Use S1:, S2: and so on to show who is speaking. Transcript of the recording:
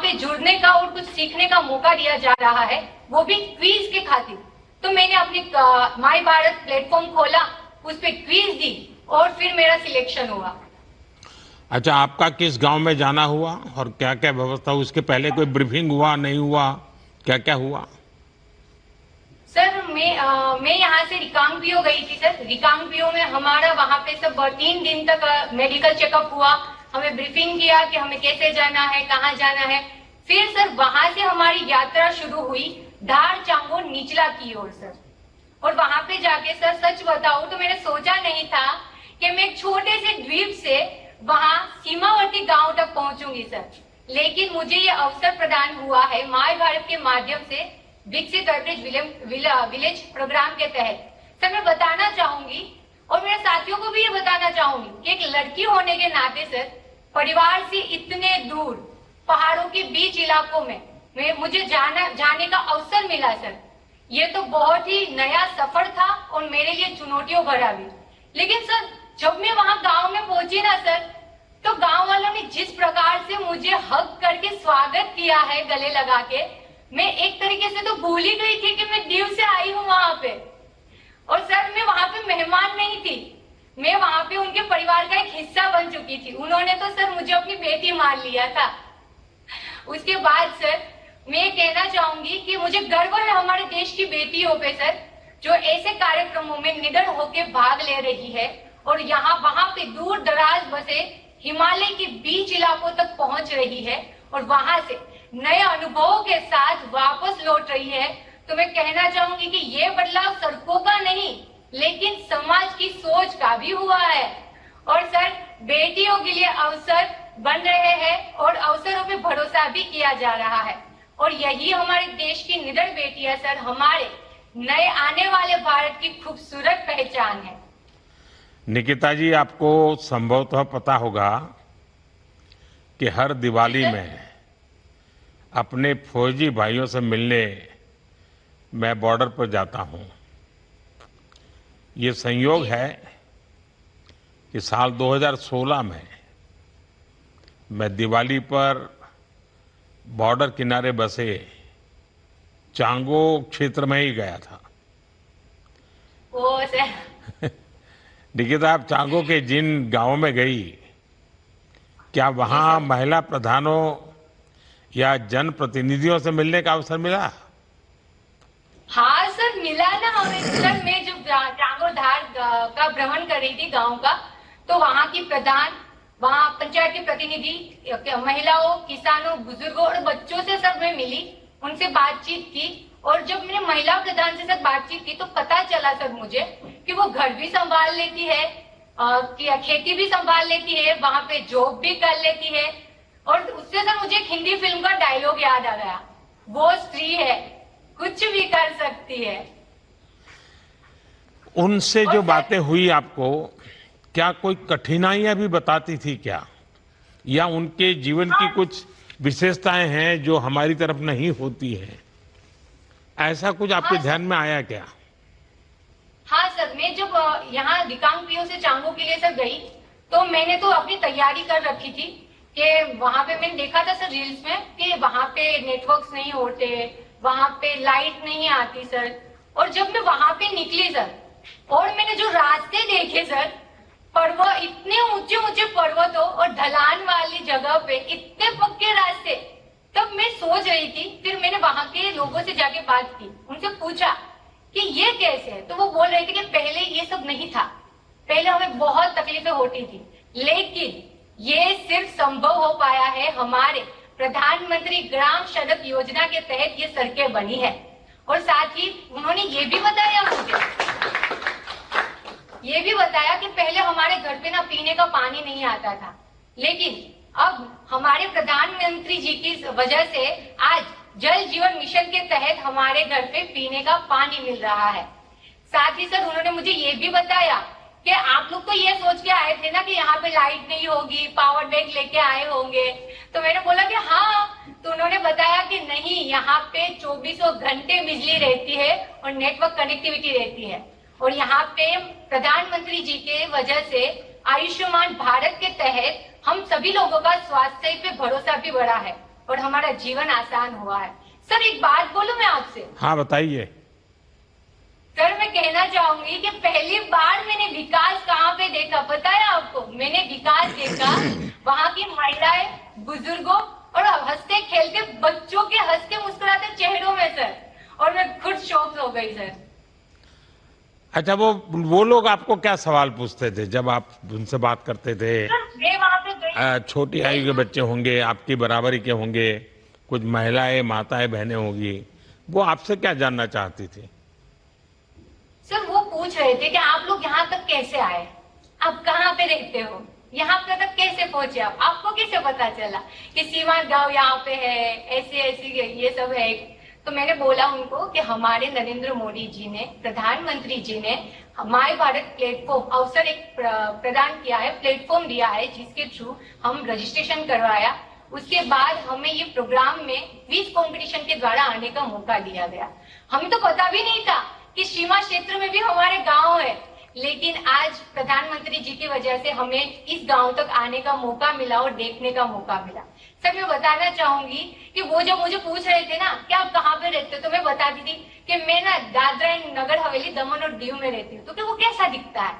S1: पे जुड़ने का और कुछ सीखने का मौका दिया जा रहा है, वो भी क्विज के खातिर। तो मैंने अपनी माई भारत प्लेटफॉर्म खोला, उस पे क्विज दी और फिर मेरा सिलेक्शन हुआ।
S2: अच्छा, आपका किस गांव में जाना हुआ और क्या क्या व्यवस्था, उसके पहले कोई ब्रीफिंग हुआ, नहीं हुआ, क्या क्या हुआ?
S1: सर मैं यहाँ से रिकांगपियो गई थी सर। रिकांगपियो में हमारा वहाँ पे सब 3 दिन तक मेडिकल चेकअप हुआ। हमें ब्रीफिंग किया कि हमें कैसे जाना है, कहाँ जाना है। फिर सर वहां से हमारी यात्रा शुरू हुई धार चांगो निचला की ओर सर। और वहां पे जाके सर सच बताऊं तो मैंने सोचा नहीं था कि मैं एक छोटे से द्वीप से वहां सीमावर्ती गांव तक पहुंचूंगी सर। लेकिन मुझे ये अवसर प्रदान हुआ है माय भारत के माध्यम से विकसित वेबरेज विलेज प्रोग्राम के तहत। सर मैं बताना चाहूंगी और मेरे साथियों को भी ये बताना चाहूंगी कि एक लड़की होने के नाते सर परिवार से इतने दूर पहाड़ों के बीच इलाकों में मुझे जाने का अवसर मिला सर। ये तो बहुत ही नया सफर था और मेरे लिए चुनौतियों भरा भी। लेकिन सर जब मैं वहां गांव में पहुंची ना सर, तो गांव वालों ने जिस प्रकार से मुझे हग करके स्वागत किया है गले लगा के, मैं एक तरीके से तो भूल ही गई थी कि मैं दीव से आई हूँ वहां पे। और सर मैं वहां पे मेहमान नहीं थी, मैं वहां पे उनके परिवार का एक हिस्सा बन चुकी थी। उन्होंने तो सर मुझे अपनी बेटी मान लिया था। उसके बाद सर मैं कहना चाहूंगी कि मुझे गर्व है हमारे देश की बेटियों पे सर, जो ऐसे कार्यक्रमों में निडर होकर भाग ले रही है और यहाँ वहां पे दूर दराज बसे हिमालय के बीच इलाकों तक पहुंच रही है और वहां से नए अनुभवों के साथ वापस लौट रही है। तो मैं कहना चाहूंगी कि ये बदलाव सड़कों का नहीं लेकिन समाज की सोच का भी हुआ है। और सर बेटियों के लिए अवसर बन रहे हैं और अवसरों पे भरोसा भी किया जा रहा है। और यही हमारे देश की निडर बेटियां सर हमारे नए आने वाले भारत की खूबसूरत पहचान है।
S2: निकिता जी, आपको संभवतः पता होगा कि हर दिवाली में अपने फौजी भाइयों से मिलने मैं बॉर्डर पर जाता हूं। ये संयोग है कि साल 2016 में मैं दिवाली पर बॉर्डर किनारे बसे चांगो क्षेत्र में ही गया था।
S1: ओ सर
S2: निकिता, आप चांगो के जिन गांवों में गई, क्या वहां महिला प्रधानों या जनप्रतिनिधियों से मिलने का अवसर मिला?
S1: हाँ सर मिला ना हमें सर। मैं जब चांगो धार का भ्रमण कर रही थी गांव का, तो वहाँ की प्रधान, वहाँ पंचायत के प्रतिनिधि, महिलाओं, किसानों, बुजुर्गों और बच्चों से सर मैं मिली, उनसे बातचीत की। और जब मैंने महिला प्रधान से सर बातचीत की तो पता चला सर मुझे कि वो घर भी संभाल लेती है, खेती भी संभाल लेती है, वहां पे जॉब भी कर लेती है। और उससे सर मुझे एक हिंदी फिल्म का डायलॉग याद आ गया, वो स्त्री है कुछ भी कर सकती है।
S2: उनसे जो बातें हुई आपको, क्या कोई कठिनाइयां भी बताती थी क्या, या उनके जीवन की कुछ विशेषताएं हैं जो हमारी तरफ नहीं होती हैं? ऐसा कुछ आपके ध्यान में आया क्या?
S1: हाँ सर, मैं जब यहाँ रिकांगपियो से चांगो के लिए सर गई तो मैंने तो अपनी तैयारी कर रखी थी कि वहां पे मैंने देखा था सर रील्स में कि वहां पे नेटवर्क्स नहीं होते, वहां पे लाइट नहीं आती सर। और जब मैं वहां पे निकली सर और मैंने जो रास्ते देखे सर, पर्वत, इतने ऊंचे ऊंचे पर्वतों और ढलान वाली जगह पे इतने पक्के रास्ते, तब मैं सोच रही थी। फिर मैंने वहां के लोगों से जाके बात की, उनसे पूछा कि ये कैसे है। तो वो बोल रहे थे कि पहले ये सब नहीं था, पहले हमें बहुत तकलीफें होती थी, लेकिन ये सिर्फ संभव हो पाया है हमारे प्रधानमंत्री ग्राम सड़क योजना के तहत ये सड़कें बनी है। और साथ ही उन्होंने ये भी बताया मुझे, ये भी बताया कि पहले हमारे घर पे ना पीने का पानी नहीं आता था, लेकिन अब हमारे प्रधानमंत्री जी की वजह से आज जल जीवन मिशन के तहत हमारे घर पे पीने का पानी मिल रहा है। साथ ही सर उन्होंने मुझे ये भी बताया कि आप लोग तो ये सोच के आए थे ना कि यहाँ पे लाइट नहीं होगी, पावर बैंक लेके आए होंगे। तो मैंने बोला कि हाँ। तो उन्होंने बताया कि नहीं, यहाँ पे 24 घंटे बिजली रहती है और नेटवर्क कनेक्टिविटी रहती है। और यहाँ पे प्रधानमंत्री जी के वजह से आयुष्मान भारत के तहत हम सभी लोगों का स्वास्थ्य पे भरोसा भी बढ़ा है। और हमारा जीवन आसान हुआ है। सर एक बात बोलूं मैं आपसे?
S2: हाँ बताइए।
S1: सर मैं कहना चाहूंगी कि पहली बार मैंने विकास कहाँ पे देखा पता है आपको? मैंने विकास देखा वहां की महिलाएं, बुजुर्गों और हंसते खेलते बच्चों के हंसते मुस्कुराते चेहरों में सर, और मैं खुद शॉक हो गई सर।
S2: अच्छा, वो लोग आपको क्या सवाल पूछते थे जब आप उनसे बात करते थे?
S1: मैं वहां पे गई,
S2: छोटी आयु के बच्चे होंगे, आपकी बराबरी के होंगे, कुछ महिलाएं, माताएं, बहनें होंगी, वो आपसे क्या जानना चाहती थी?
S1: सर वो पूछ रहे थे कि आप लोग यहाँ तक कैसे आए, आप कहाँ पे रहते हो, यहाँ पे तक कैसे पहुंचे आप, आपको कैसे पता चला कि सीमांत गांव यहाँ पे है, ऐसे ऐसे ये सब है। तो मैंने बोला उनको कि हमारे नरेंद्र मोदी जी ने, प्रधानमंत्री जी ने माय भारत प्लेटफॉर्म अवसर एक प्रदान किया है, प्लेटफॉर्म दिया है जिसके थ्रू हम रजिस्ट्रेशन करवाया। उसके बाद हमें ये प्रोग्राम में क्विज कंपटीशन के द्वारा आने का मौका दिया गया। हमें तो पता भी नहीं था कि सीमा क्षेत्र में भी हमारे गांव है, लेकिन आज प्रधानमंत्री जी की वजह से हमें इस गांव तक आने का मौका मिला और देखने का मौका मिला। सर मैं बताना चाहूंगी कि वो जब मुझे पूछ रहे थे ना कि आप कहाँ पे रहते हो, तो मैं बताती थी कि मैं ना दादरा एंड नगर हवेली, दमन और दीव में रहती हूँ। तो कि वो कैसा दिखता है,